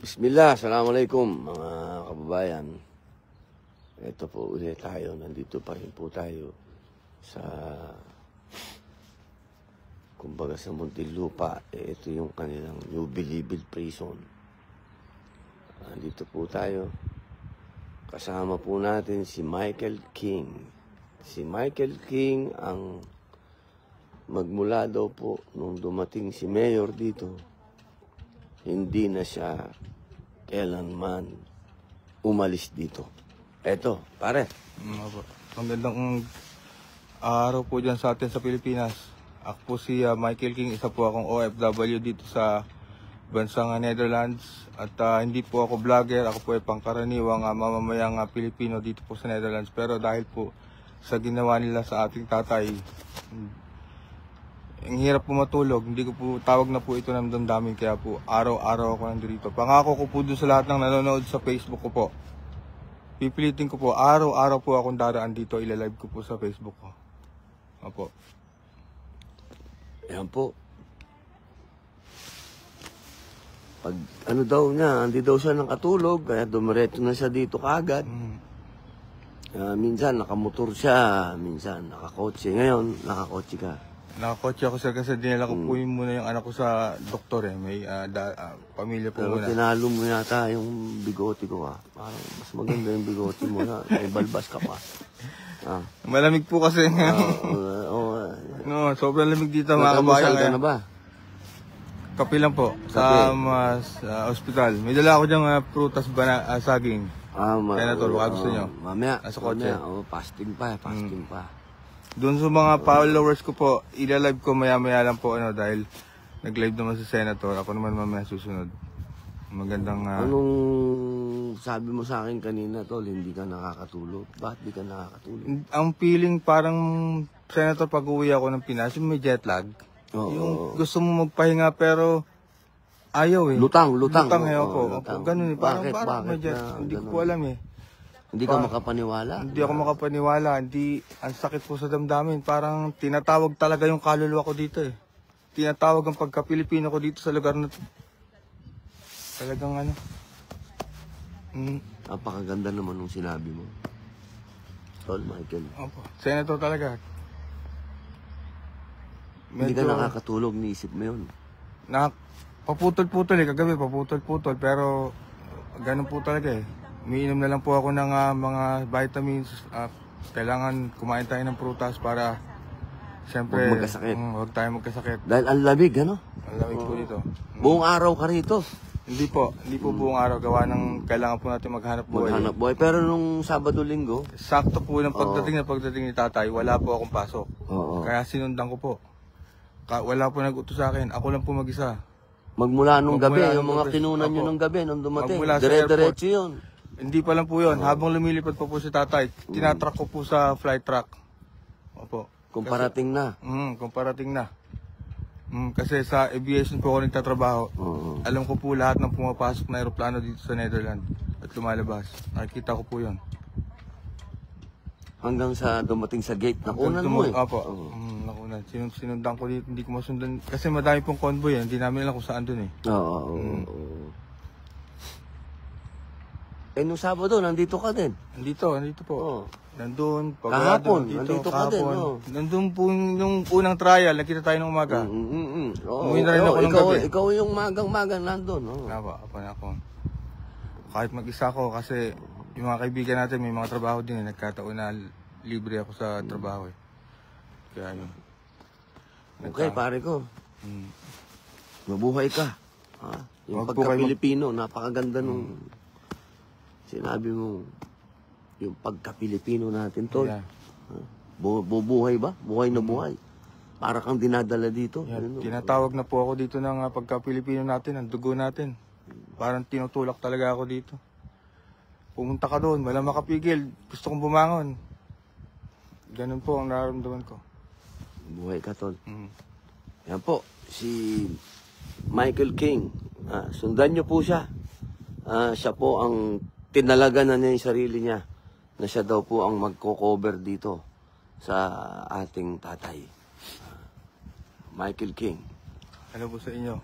Bismillah, assalamualaikum mga kababayan. Ito po ulit tayo, nandito pa rin po tayo sa, kumbaga sa Muntinlupa. Ito yung kanilang New Bilibid Prison. Nandito po tayo. Kasama po natin si Michael King. Si Michael King ang magmula daw po nung dumating si Mayor dito, hindi na siya kailanman umalis dito. Eto, pare. Magandang araw po dyan sa atin sa Pilipinas. Ako po si Michael King, isa po akong OFW dito sa bansang Netherlands. At hindi po ako vlogger, ako po ay pangkaraniwang mamamayang Pilipino dito po sa Netherlands. Pero dahil po sa ginawa nila sa ating tatay, ang hirap po matulog, hindi ko po tawag na po ito ng damdamin, kaya po araw-araw ako nandito. Pangako ko po dun sa lahat ng nanonood sa Facebook ko po. Pipilitin ko po, araw-araw po akong daraan dito, ilalive ko po sa Facebook ko. Opo. Ayan po. Pag ano daw niya, hindi daw siya nakatulog, kaya dumiretso na siya dito kaagad. Minsan nakamotor siya, minsan nakakotse. Ngayon, nakakotse ka. Nakakotse ako sir kasi dinala ko po muna yung anak ko sa doktor eh. May pamilya po Pero muna. tinalo mo yata yung bigote ko Parang mas maganda yung bigote mo na. May balbas ka pa. Malamig po kasi. No, sobrang lamig dito mga kabayan. Ka na ba? Kape lang po sa ospital. May dala ako dyang prutas saging. Senator, baka gusto nyo. Mamaya. Nasa kotse. Fasting pa fasting pa. Doon sa mga followers ko po, ilalive ko maya-maya lang po dahil nag-live naman si Senator. Ako naman mamaya susunod. Magandang... Anong sabi mo sa akin kanina, Tol? Hindi ka nakakatulog. Bakit di ka nakakatulog? Ang feeling parang, Senator, pag uwi ako ng Pinas, yung may jet lag. Yung gusto mo magpahinga pero ayaw eh. Lutang Ako. Ganun eh. Parang may jet. Hindi ko po alam eh. Hindi ka makapaniwala? Hindi ako makapaniwala. Ang sakit po sa damdamin. Parang tinatawag talaga yung kaluluwa ko dito eh. Tinatawag ang pagka-Pilipino ko dito sa lugar na talagang Napakaganda naman nung sinabi mo. Tol, Michael. Opo. Senator talaga. Hindi ka nakakatulog, niisip mo yun? Paputol-putol eh. Kagabi paputol-putol. Pero ganun po talaga eh. Umiinom na lang po ako ng mga vitamins. Kailangan kumain tayo ng prutas para siyempre huwag magkasakit. Huwag tayo magkasakit. Dahil ang lamig, ano? Ang lamig po dito. Buong araw ka rito? Hindi po buong araw. Gawa ng kailangan po natin maghanap buhay. Maghanap buhay. Pero nung Sabado-Linggo? Sakto po ng pagdating ni tatay, wala po akong pasok. Kaya sinundan ko po. Wala po nag-utos sa akin. Ako lang po mag-isa. Magmula nung gabi, yung mga kinunan nyo nung gabi, nung dumating. Dire-diretso yun. Hindi pa lang po yun. Habang lumilipad pa po si tatay, tinatrack ko po sa flight track. Opo. Kumparating na. Kumparating na. Kasi sa aviation po ako nagtatrabaho. Alam ko po lahat ng pumapasok na aeroplano dito sa Netherlands at lumalabas. Nakikita ko po yun. Hanggang sa dumating sa gate, nakunan mo eh. Opo. Nakunan. Sinundan ko dito, hindi ko masundan. Kasi madami pong convoy, hindi namin alam kung saan dun eh. Nung Sabado, nandito ka din. Nandito po. Nandun. Kahapon, nandito ka din. Nandun po yung unang trial, nakita tayo ng umaga. Umuwi na rin ako ng gabi. Ikaw yung magang-magang nandun. Ako. Kahit mag-isa ako kasi yung mga kaibigan natin may mga trabaho din. Nagkataon na libre ako sa trabaho eh. Kaya yun. Okay, pare ko. Mabuhay ka. Yung pagka-Pilipino, napakaganda nung sinabi mo, yung pagka-Pilipino natin, Tol. Bubuhay ba? Buhay na buhay. Para kang dinadala dito. Tinatawag na po ako dito ng pagka-Pilipino natin, ang dugo natin. Parang tinutulak talaga ako dito. Pumunta ka doon, wala makapigil. Gusto kong bumangon. Ganun po ang nararamdaman ko. Buhay ka, Tol. Yan po, si Michael King. Sundan niyo po siya. Siya po ang tinalaga na niya yung sarili niya na siya daw po ang magko-cover dito sa ating tatay. Michael King. Ano po sa inyo?